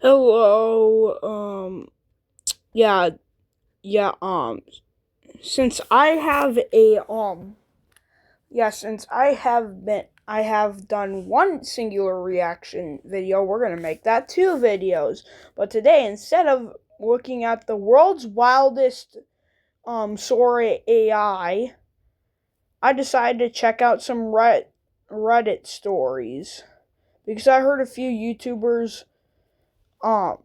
Hello. Yeah, yeah. Since I have I have done one singular reaction video. We're gonna make that two videos. But today, instead of looking at the world's wildest Sora I decided to check out some Reddit stories because um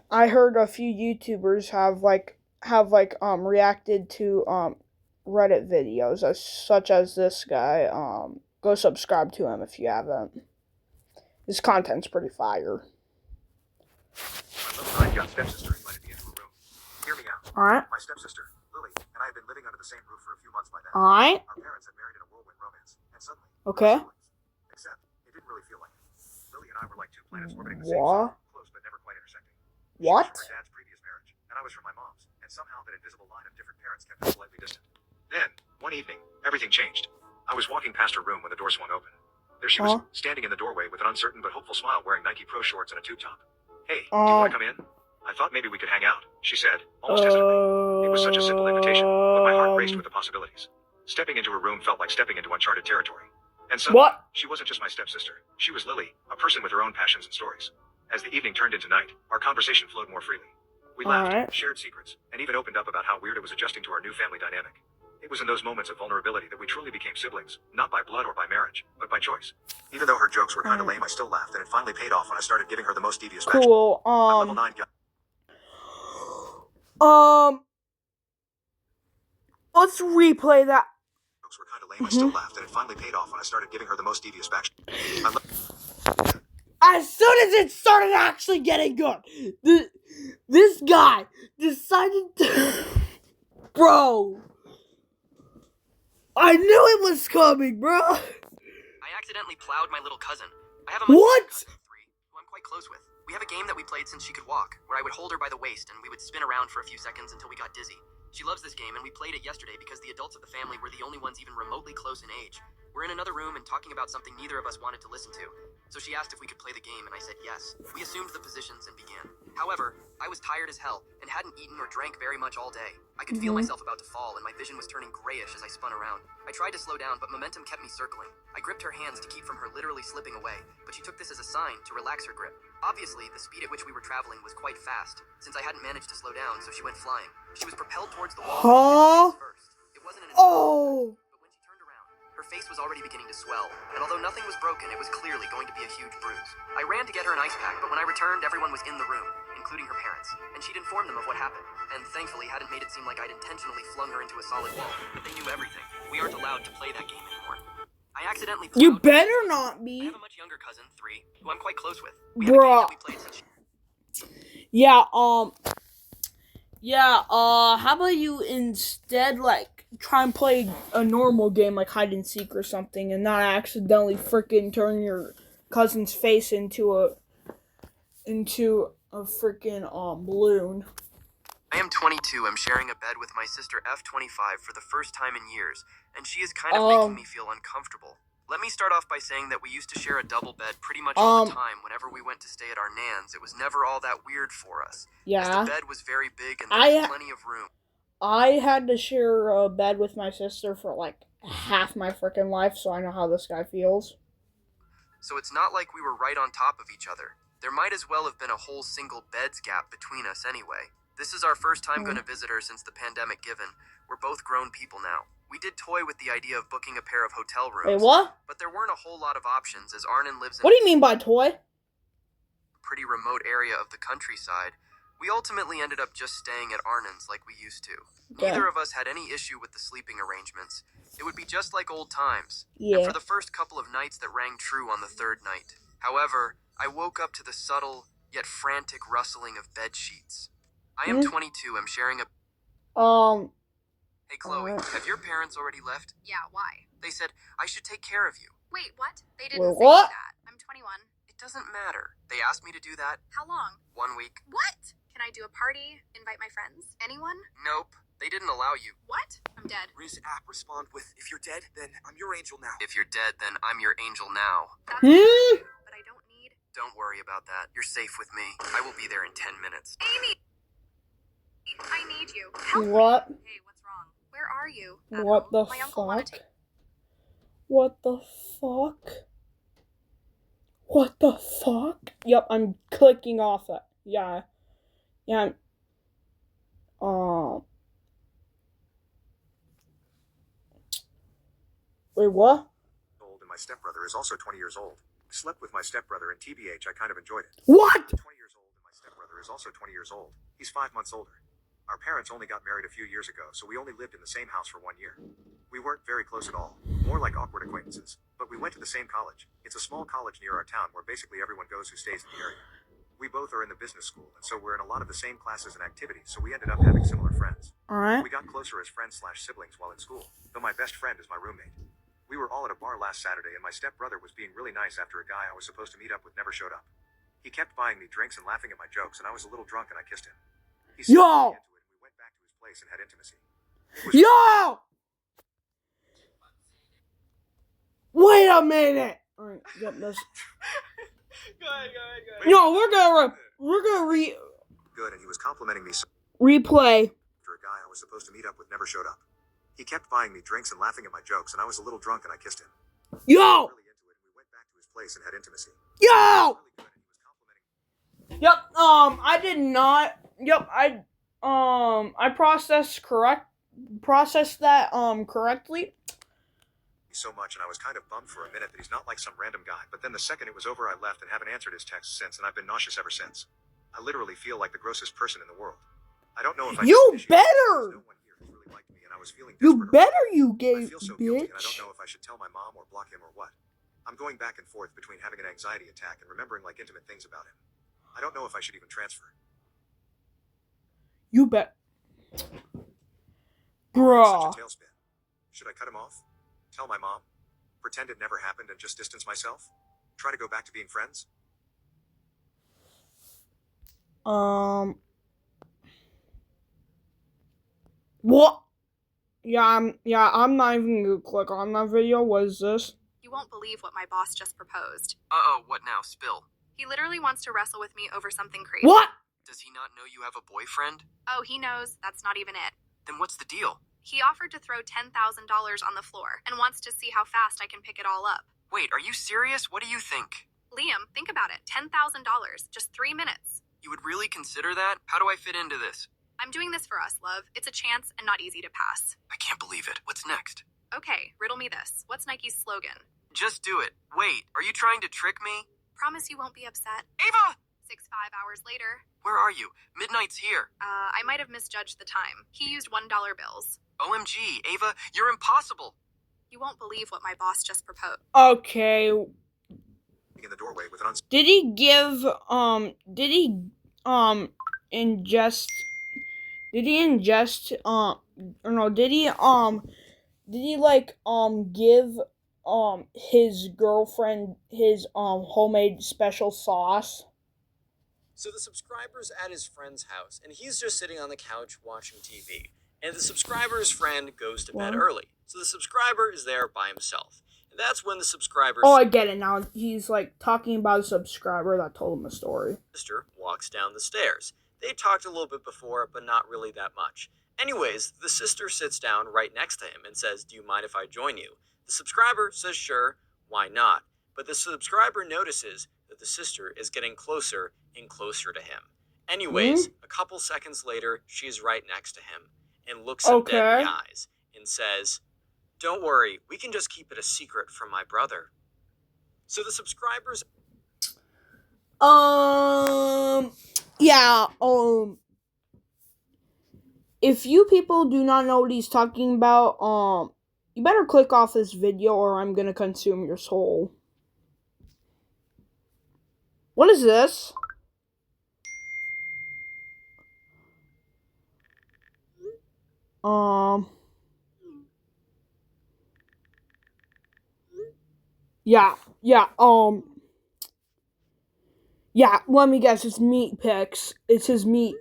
I heard a few YouTubers have reacted to Reddit videos such as this guy. Go subscribe to him if you haven't. His content's pretty fire. My young stepsister invited me into her room. Hear me out. Alright. My stepsister, Lily, and I had been living under the same roof for a few months by then. Alright. Our parents had married in a whirlwind romance, and suddenly, Okay. except, it didn't really feel like it. Lily and I were like two planets orbiting the same sun, close but never quite intersecting. What? She was from her dad's previous marriage, and I was from my mom's, and somehow that invisible line of different parents kept us slightly distant. Then, one evening, everything changed. I was walking past her room when the door swung open. There she was, standing in the doorway with an uncertain but hopeful smile, wearing Nike Pro shorts and a tube top. Hey, do you want to come in? I thought maybe we could hang out, she said, almost hesitantly. It was such a simple invitation, but my heart raced with the possibilities. Stepping into her room felt like stepping into uncharted territory. And suddenly, she wasn't just my stepsister. She was Lily, a person with her own passions and stories. As the evening turned into night, our conversation flowed more freely. We laughed, shared secrets, and even opened up about how weird it was adjusting to our new family dynamic. It was in those moments of vulnerability that we truly became siblings, not by blood or by marriage, but by choice. Even though her jokes were kinda lame, I still laughed, and it finally paid off when I started giving her the most devious bachelor. Cool. I'm level 9 guy. Let's replay that. Jokes were kinda lame, I still laughed, and it finally paid off when I started giving her the most devious bachelor. As soon as it started actually getting good, this guy decided to... Bro. I knew it was coming, bro. I accidentally plowed my little cousin. I have a What? cousin of 3 who I'm quite close with. We have a game that we played since she could walk, where I would hold her by the waist and we would spin around for a few seconds until we got dizzy. She loves this game, and we played it yesterday because the adults of the family were the only ones even remotely close in age. We're in another room and talking about something neither of us wanted to listen to. So she asked if we could play the game, and I said yes. We assumed the positions and began. However, I was tired as hell and hadn't eaten or drank very much all day. I could feel myself about to fall, and my vision was turning grayish as I spun around. I tried to slow down, but momentum kept me circling. I gripped her hands to keep from her literally slipping away, but she took this as a sign to relax her grip. Obviously, the speed at which we were traveling was quite fast, since I hadn't managed to slow down, so she went flying. She was propelled towards the wall first. It wasn't an Oh. but when she turned around, her face was already beginning to swell, and although nothing was broken, it was clearly going to be a huge bruise. I ran to get her an ice pack, but when I returned, everyone was in the room, including her parents, and she'd informed them of what happened, and thankfully hadn't made it seem like I'd intentionally flung her into a solid wall. But they knew everything. We aren't allowed to play that game anymore. I accidentally You plowed- better not I be. have a much younger cousin, 3, who I'm quite close with. We have a game that we played since How about you instead, like, try and play a normal game like hide and seek or something and not accidentally freaking turn your cousin's face into a freaking balloon. I am 22. I'm sharing a bed with my sister F25 for the first time in years, and she is kind of making me feel uncomfortable. Let me start off by saying that we used to share a double bed pretty much all the time. Whenever we went to stay at our nan's, it was never all that weird for us. As the bed was very big and there was plenty of room. I had to share a bed with my sister for like half my freaking life, so I know how this guy feels. So it's not like we were right on top of each other. There might as well have been a whole single bed's gap between us anyway. This is our first time going to visit her since the pandemic given. We're both grown people now. We did toy with the idea of booking a pair of hotel rooms. Wait, what? But there weren't a whole lot of options as Arnon lives in What do you mean by toy? a pretty remote area of the countryside. We ultimately ended up just staying at Arnon's like we used to. Neither of us had any issue with the sleeping arrangements. It would be just like old times. And for the first couple of nights that rang true on the third night. However, I woke up to the subtle, yet frantic rustling of bed sheets. I am 22. I'm sharing a... Hey, Chloe, have your parents already left? Yeah, why? They said, I should take care of you. Wait, what? They didn't Wait, what? say that. I'm 21. It doesn't matter. They asked me to do that. How long? 1 week. What? Can I do a party? Invite my friends? Anyone? Nope. They didn't allow you. What? I'm dead. Riz app respond with, if you're dead, then I'm your angel now. If you're dead, then I'm your angel now. That's but I don't need Don't worry about that. You're safe with me. I will be there in 10 minutes. Amy! I need you. Help What? me. Hey, what's wrong? Where are you? What the My uncle wanted fuck? to... What the fuck? What the fuck? Yep, I'm clicking off it. Yeah. Yeah. Wait, what? Old, and my stepbrother is also 20 years old. I slept with my stepbrother, and TBH, I kind of enjoyed it. What? 20 years old, and my stepbrother is also 20 years old. He's 5 months older. Our parents only got married a few years ago, so we only lived in the same house for 1 year. We weren't very close at all, more like awkward acquaintances, but we went to the same college. It's a small college near our town where basically everyone goes who stays in the area. We both are in the business school, and so we're in a lot of the same classes and activities, so we ended up having similar friends. Alright. We got closer as friends/siblings while in school, though my best friend is my roommate. We were all at a bar last Saturday, and my stepbrother was being really nice after a guy I was supposed to meet up with never showed up. He kept buying me drinks and laughing at my jokes, and I was a little drunk and I kissed him. He seemed Yo! really into it, and we went back to his place and had intimacy. It was Yo! Wait a minute! Alright, get this. Go ahead. No, we're gonna good, and he was complimenting me so replay. after a guy I was supposed to meet up with never showed up. He kept buying me drinks and laughing at my jokes, and I was a little drunk and I kissed him. Yo! Really into it, and we went back to his place and had intimacy. Yo! Really good, and he was complimenting Yep, I did not. Yep, I processed that, correctly. me so much, and I was kind of bummed for a minute that he's not like some random guy, but then the second it was over I left and haven't answered his texts since, and I've been nauseous ever since. I literally feel like the grossest person in the world. I don't know if I You should initiate it better! because no one here has really liked me, and I was feeling You desperate. better, you I gay feel so guilty, and I don't bitch. know if I should tell my mom or block him or what. I'm going back and forth between having an anxiety attack and remembering like intimate things about him. I don't know if I should even transfer. You bet. Such Bruh. a tailspin. Should I cut him off? Tell my mom? Pretend it never happened and just distance myself? Try to go back to being friends? What? Yeah, I'm not even gonna click on that video. What is this? You won't believe what my boss just proposed. Uh-oh, what now? Spill. He literally wants to wrestle with me over something crazy. What? Does he not know you have a boyfriend? Oh, he knows. That's not even it. Then what's the deal? He offered to throw $10,000 on the floor and wants to see how fast I can pick it all up. Wait, are you serious? What do you think? Liam, think about it. $10,000. Just 3 minutes. You would really consider that? How do I fit into this? I'm doing this for us, love. It's a chance and not easy to pass. I can't believe it. What's next? Okay, riddle me this. What's Nike's slogan? Just do it. Wait, are you trying to trick me? Promise you won't be upset. Ava! 5 hours later. Where are you? Midnight's here. I might have misjudged the time. He used $1 bills. OMG, Ava, you're impossible. You won't believe what my boss just proposed. Okay. In the doorway with an Did he give ingest or no, did he like give his girlfriend his homemade special sauce? So the subscriber's at his friend's house, and he's just sitting on the couch watching TV. And the subscriber's friend goes to bed What? early. So the subscriber is there by himself. And that's when the subscriber's Oh, I get it now. He's like talking about a subscriber that told him a story. sister walks down the stairs. They talked a little bit before, but not really that much. Anyways, the sister sits down right next to him and says, "Do you mind if I join you?" The subscriber says, "Sure, why not?" But the subscriber notices that the sister is getting closer and closer to him. Anyways, a couple seconds later, she's right next to him and looks him dead in the eyes and says, "Don't worry, we can just keep it a secret from my brother." So the subscribers Yeah, if you people do not know what he's talking about, you better click off this video or I'm gonna consume your soul. What is this? Yeah, let me guess, it's meat pics. It's his meat.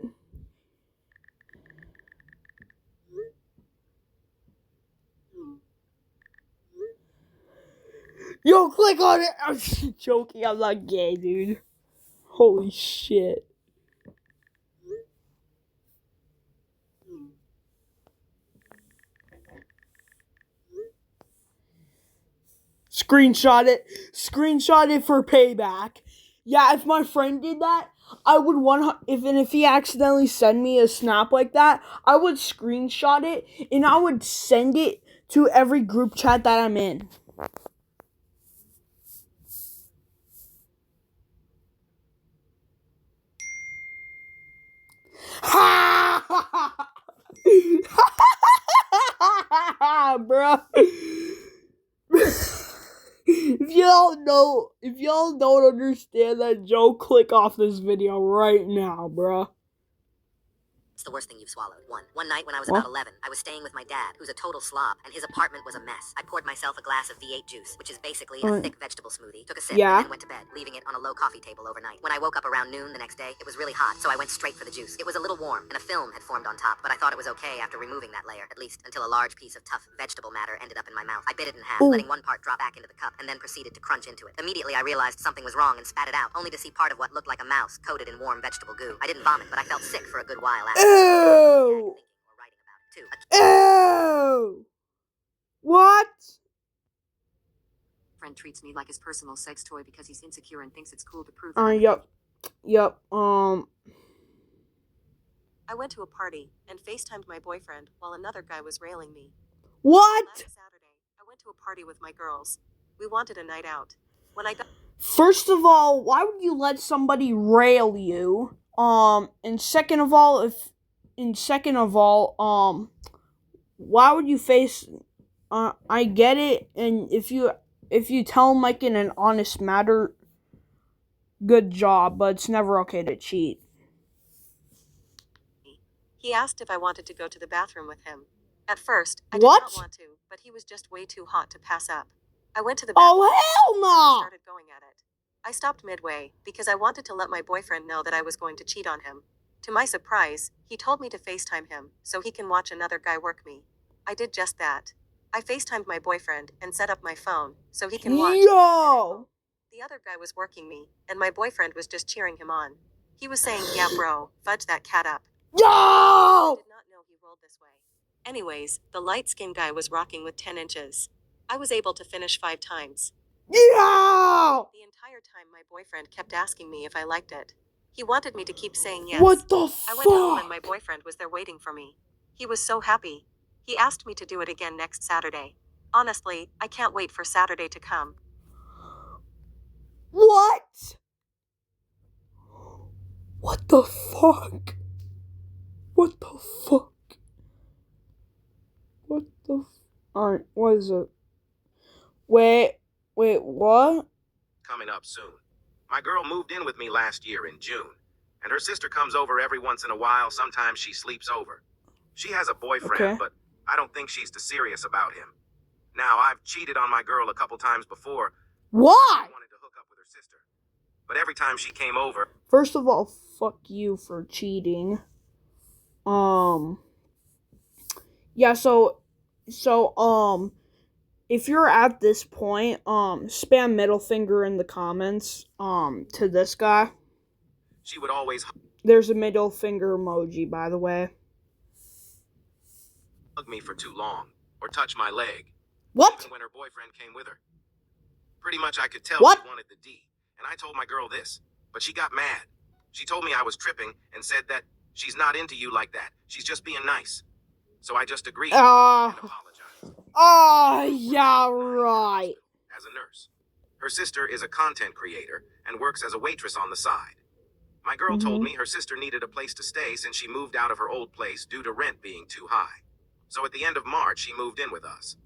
Yo, click on it. I'm just joking. I'm not gay, dude. Holy shit. Screenshot it. Screenshot it for payback. Yeah, if my friend did that, I would if he accidentally sent me a snap like that, I would screenshot it and I would send it to every group chat that I'm in. Bro. If y'all don't understand that joke, click off this video right now, bro. It's the worst thing you've swallowed. One night when I was What? about 11, I was staying with my dad, who's a total slob, and his apartment was a mess. I poured myself a glass of V8 juice, which is basically a thick vegetable smoothie, took a sip, Yeah. and then went to bed, leaving it on a low coffee table overnight. When I woke up around noon the next day, it was really hot, so I went straight for the juice. It was a little warm, and a film had formed on top, but I thought it was okay after removing that layer, at least until a large piece of tough vegetable matter ended up in my mouth. I bit it in half, Ooh. letting one part drop back into the cup, and then proceeded to crunch into it. Immediately, I realized something was wrong and spat it out, only to see part of what looked like a mouse coated in warm vegetable goo. I didn't vomit, but I felt sick for a good while after. Ew. Thinking or writing about it too. Ew. What? Friend treats me like his personal sex toy because he's insecure and thinks it's cool to prove Yep. I went to a party and FaceTimed my boyfriend while another guy was railing me. What? Last Saturday, I went to a party with my girls. We wanted a night out. When I got First of all, why would you let somebody rail you? And second of all, why would you face? I get it, and if you tell them like in an honest matter, good job, but it's never okay to cheat. he asked if I wanted to go to the bathroom with him. At first, I did What? not want to, but he was just way too hot to pass up. I went to the bathroom Oh hell and no! started going at it. I stopped midway because I wanted to let my boyfriend know that I was going to cheat on him. To my surprise, he told me to FaceTime him so he can watch another guy work me. I did just that. I FaceTimed my boyfriend and set up my phone so he can watch. Yo! The other guy was working me, and my boyfriend was just cheering him on. He was saying, "Yeah, bro, fudge that cat up." I Yo! did not know he rolled this way. Anyways, the light-skinned guy was rocking with 10 inches. I was able to finish 5 times. Yo! The entire time, my boyfriend kept asking me if I liked it. He wanted me to keep saying yes. What the I went home and my fuck? boyfriend was there waiting for me. He was so happy. He asked me to do it again next Saturday. Honestly, I can't wait for Saturday to come. What? What the fuck? What the fuck? What the Alright, what is it? Wait, what? Coming up soon. My girl moved in with me last year in June, and her sister comes over every once in a while. Sometimes she sleeps over. She has a boyfriend, Okay. but I don't think she's too serious about him. Now, I've cheated on my girl a couple times before. Why? I wanted to hook up with her sister. But every time she came over, First of all, fuck you for cheating. Yeah, so, if you're at this point, spam middle finger in the comments, to this guy. she would always There's a middle finger emoji, by the way. hug me for too long, or touch my leg. What? Even when her boyfriend came with her. Pretty much I could tell What? she wanted the D, and I told my girl this, but she got mad. She told me I was tripping and said that she's not into you like that. She's just being nice. So I just agreed and apologized. Yeah, right. As a nurse. Her sister is a content creator and works as a waitress on the side. My girl told me her sister needed a place to stay since she moved out of her old place due to rent being too high. So at the end of March, she moved in with us.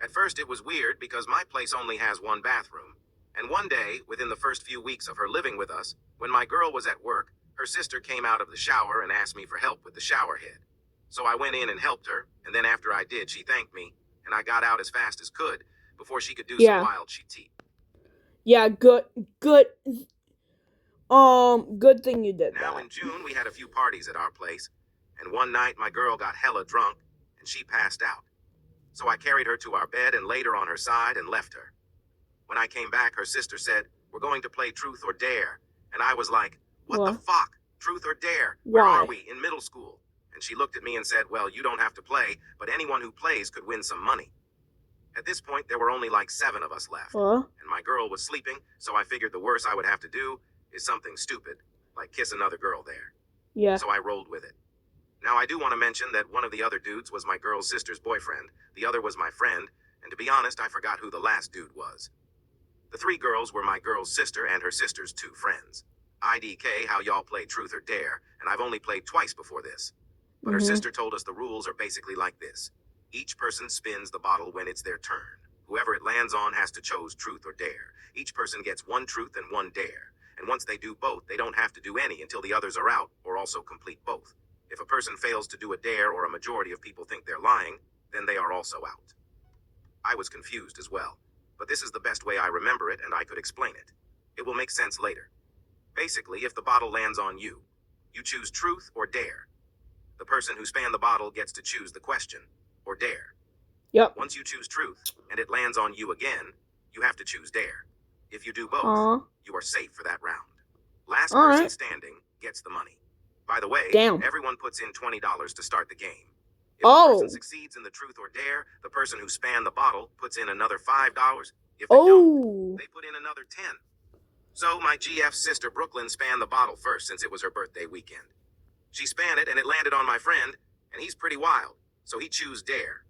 At first, it was weird because my place only has 1 bathroom. And one day, within the first few weeks of her living with us, when my girl was at work, her sister came out of the shower and asked me for help with the shower head. So I went in and helped her, and then after I did, she thanked me, and I got out as fast as could before she could do Yeah. some wild cheat. Yeah, good thing you did Now that. in June, we had a few parties at our place, and one night my girl got hella drunk, and she passed out. So I carried her to our bed and laid her on her side and left her. When I came back, her sister said, "We're going to play Truth or Dare." And I was like, "What the fuck? Truth or Dare? Where Why? are we? In middle school?" And she looked at me and said, "Well, you don't have to play, but anyone who plays could win some money." At this point, there were only like 7 of us left. And my girl was sleeping, so I figured the worst I would have to do is something stupid, like kiss another girl there. Yeah. So I rolled with it. Now, I do want to mention that one of the other dudes was my girl's sister's boyfriend, the other was my friend, and to be honest, I forgot who the last dude was. The 3 girls were my girl's sister and her sister's 2 friends. IDK how y'all play Truth or Dare, and I've only played twice before this. But her sister told us the rules are basically like this. Each person spins the bottle when it's their turn. Whoever it lands on has to choose Truth or Dare. Each person gets 1 truth and 1 dare. And once they do both, they don't have to do any until the others are out, or also complete both. If a person fails to do a dare or a majority of people think they're lying, then they are also out. I was confused as well, but this is the best way I remember it and I could explain it. It will make sense later. Basically, if the bottle lands on you, you choose Truth or Dare. The person who spanned the bottle gets to choose the question, or dare. Yep. Once you choose Truth, and it lands on you again, you have to choose Dare. If you do both, you are safe for that round. Last person standing gets the money. By the way, everyone puts in $20 to start the game. If the person succeeds in the Truth or Dare, the person who spanned the bottle puts in another $5. If they don't, they put in another 10. So my GF's sister Brooklyn spanned the bottle first since it was her birthday weekend. She spanned it and it landed on my friend, and he's pretty wild, so he chose Dare.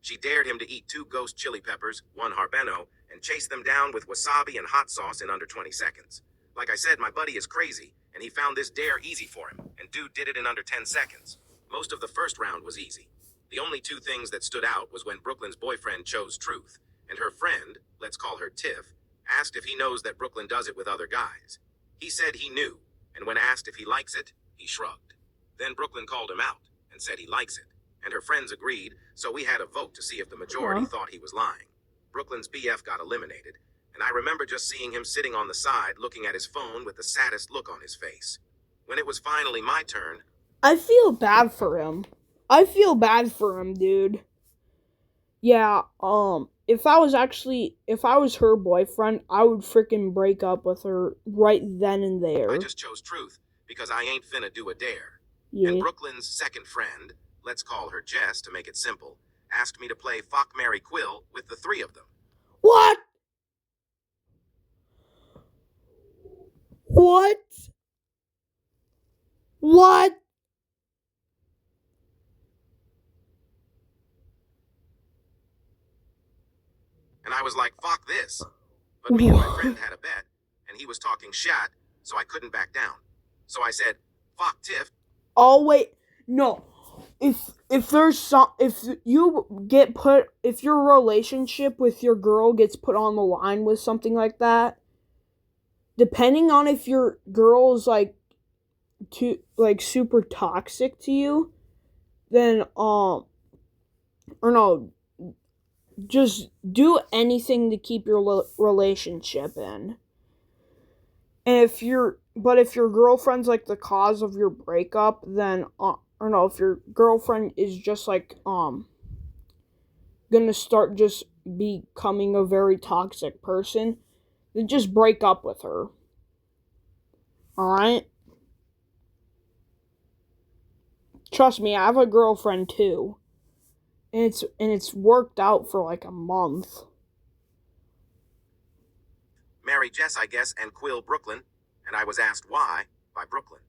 She dared him to eat 2 ghost chili peppers, 1 habanero, and chase them down with wasabi and hot sauce in under 20 seconds. Like I said, my buddy is crazy, and he found this dare easy for him, and dude did it in under 10 seconds. Most of the first round was easy. The only 2 things that stood out was when Brooklyn's boyfriend chose Truth, and her friend, let's call her Tiff, asked if he knows that Brooklyn does it with other guys. He said he knew, and when asked if he likes it, he shrugged. Then Brooklyn called him out and said he likes it, and her friends agreed, so we had a vote to see if the majority thought he was lying. Brooklyn's BF got eliminated, and I remember just seeing him sitting on the side looking at his phone with the saddest look on his face. When it was finally my turn, I feel bad for him. I feel bad for him, dude. Yeah, if I was her boyfriend, I would freaking break up with her right then and there. I just chose Truth because I ain't finna do a dare. Yeah. And Brooklyn's second friend, let's call her Jess to make it simple, asked me to play Fuck, Marry, Quill with the 3 of them. What? What? What? And I was like, fuck this. But me and my friend had a bet, and he was talking shit, so I couldn't back down. So I said, fuck Tiff. Oh, wait. No. If your relationship with your girl gets put on the line with something like that, depending on if your girl is super toxic to you, then or no, just do anything to keep your relationship in. And if your girlfriend's like the cause of your breakup, then or no, if your girlfriend is just gonna start just becoming a very toxic person, then just break up with her. Alright? Trust me, I have a girlfriend too. And it's worked out for like a month. Marry Jess, I guess, and Quill Brooklyn, and I was asked why by Brooklyn.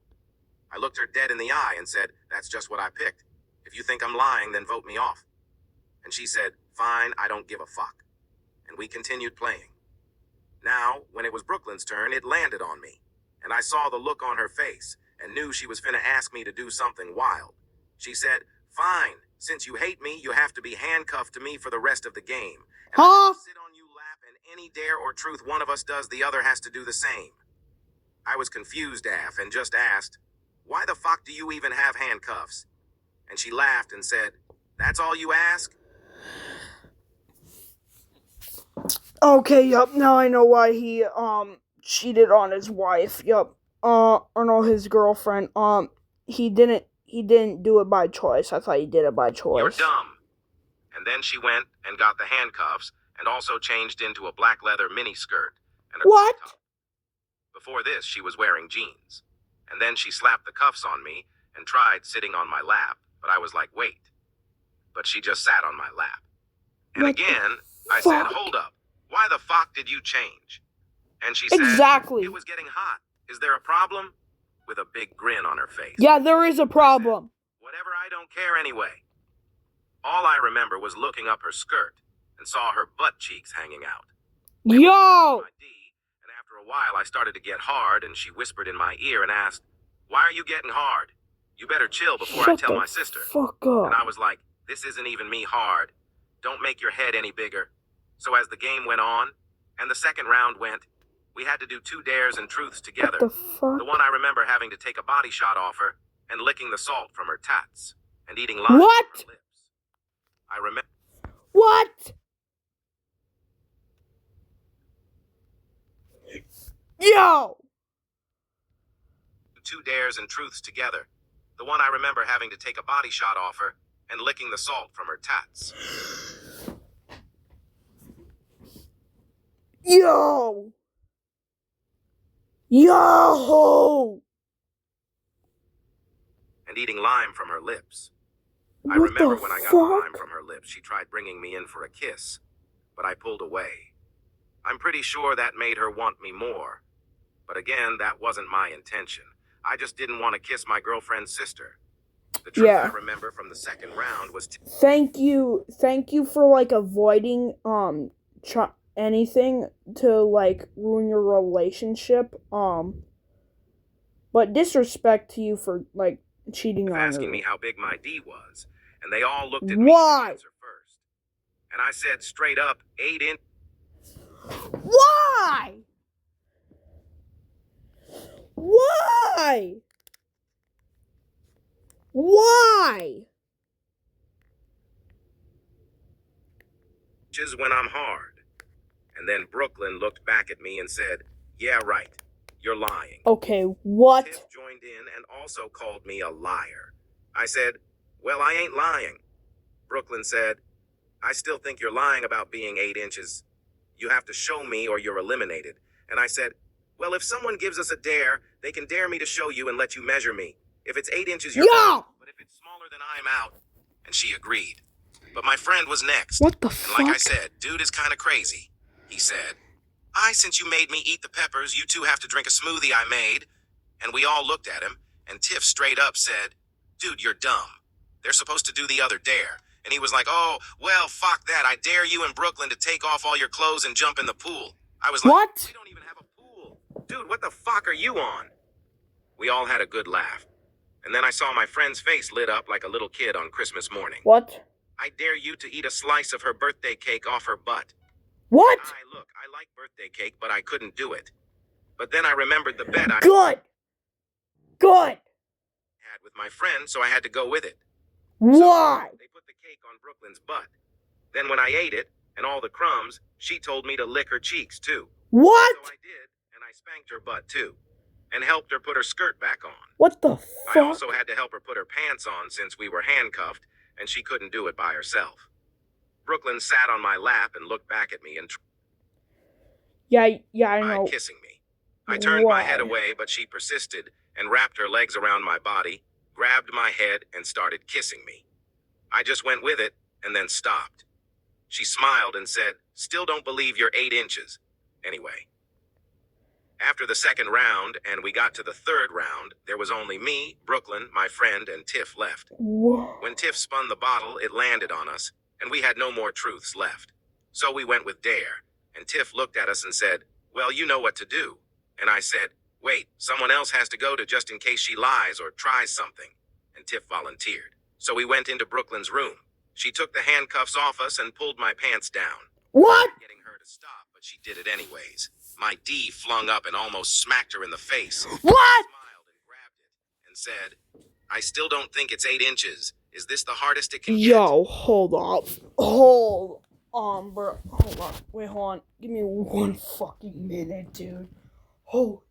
I looked her dead in the eye and said, that's just what I picked. If you think I'm lying, then vote me off. And she said, fine, I don't give a fuck. And we continued playing. Now, when it was Brooklyn's turn, it landed on me. And I saw the look on her face and knew she was finna ask me to do something wild. She said, fine, since you hate me, you have to be handcuffed to me for the rest of the game. And I have to sit on you lap, and any dare or truth one of us does, the other has to do the same. I was confused, Af, and just asked, why the fuck do you even have handcuffs? And she laughed and said, that's all you ask? Okay, yup, now I know why he, cheated on his wife, yup. Or no, his girlfriend, he didn't do it by choice. I thought he did it by choice. You're dumb. And then she went and got the handcuffs and also changed into a black leather mini skirt and a What? crop top. Before this, she was wearing jeans. And then she slapped the cuffs on me and tried sitting on my lap, but I was like, wait. But she just sat on my lap. And What the again, I said, fuck? hold up. Why the fuck did you change? And she said, Exactly. it was getting hot. Is there a problem? With a big grin on her face. Yeah, there is a problem. Whatever, I don't care anyway. All I remember was looking up her skirt and saw her butt cheeks hanging out. Yo! My D, and after a while I started to get hard, and she whispered in my ear and asked, why are you getting hard? You better chill before I Shut tell the my sister. fuck up. And I was like, this isn't even me hard. Don't make your head any bigger. So as the game went on, and the second round went, we had to do 2 dares and truths together. What the fuck? The one I remember having to take a body shot off her and licking the salt from her tats and eating lime What? from her lips. I remember What? Yo! 2 dares and truths together. The one I remember having to take a body shot off her and licking the salt from her tats. Yo! Yo! And eating lime from her lips. I What remember the when I got fuck? the lime from her lips, she tried bringing me in for a kiss, but I pulled away. I'm pretty sure that made her want me more. But again, that wasn't my intention. I just didn't want to kiss my girlfriend's sister. The truth Yeah. I remember from the second round was Thank you for like avoiding anything to like ruin your relationship. But disrespect to you for like cheating on asking her. me how big my D was, and they all looked at me Why? to answer first. And I said straight up, 8 inch. Why? Why? Why? Inches when I'm hard. And then Brooklyn looked back at me and said, yeah, right. You're lying. Okay, what? Tiff joined in and also called me a liar. I said, well, I ain't lying. Brooklyn said, I still think you're lying about being 8 inches. You have to show me or you're eliminated. And I said, well, if someone gives us a dare, they can dare me to show you and let you measure me. If it's 8 inches, you're Yo! out. But if it's smaller, then I'm out. And she agreed. But my friend was next. What the And like I fuck? said, dude is kind of crazy. He said, since you made me eat the peppers, you two have to drink a smoothie I made. And we all looked at him, and Tiff straight up said, dude, you're dumb. They're supposed to do the other dare. And he was like, oh, well, fuck that. I dare you in Brooklyn to take off all your clothes and jump in the pool. I was like, What? we don't even have a pool. Dude, what the fuck are you on? We all had a good laugh. And then I saw my friend's face lit up like a little kid on Christmas morning. What? I dare you to eat a slice of her birthday cake off her butt. What? Look, I like birthday cake, but I couldn't do it. But then I remembered the bet I Good. Good. had with my friend, so I had to go with it. Why? They put the cake on Brooklyn's butt. Then when I ate it, and all the crumbs, she told me to lick her cheeks, too. What? So I did, and I spanked her butt, too. And helped her put her skirt back on. What the I fuck? also had to help her put her pants on since we were handcuffed, and she couldn't do it by herself. Brooklyn sat on my lap and looked back at me and Yeah, I tried know. kissing me. I turned my head Why? away, but she persisted and wrapped her legs around my body, grabbed my head, and started kissing me. I just went with it and then stopped. She smiled and said, still don't believe you're 8 inches. Anyway. After the second round, and we got to the third round, there was only me, Brooklyn, my friend, and Tiff left. Wha- When Tiff spun the bottle, it landed on us, and we had no more truths left. So we went with dare, and Tiff looked at us and said, well, you know what to do. And I said, wait, someone else has to go to just in case she lies or tries something. And Tiff volunteered. So we went into Brooklyn's room. She took the handcuffs off us and pulled my pants down. What? Getting her to stop, but she did it anyways. My D flung up and almost smacked her in the face. What? Smiled and grabbed it and said, I still don't think it's 8 inches. Is this the hardest it can get? Yo, hold up. Hold on, bro. Hold on. Wait, hold on. Give me one fucking minute, dude. Oh,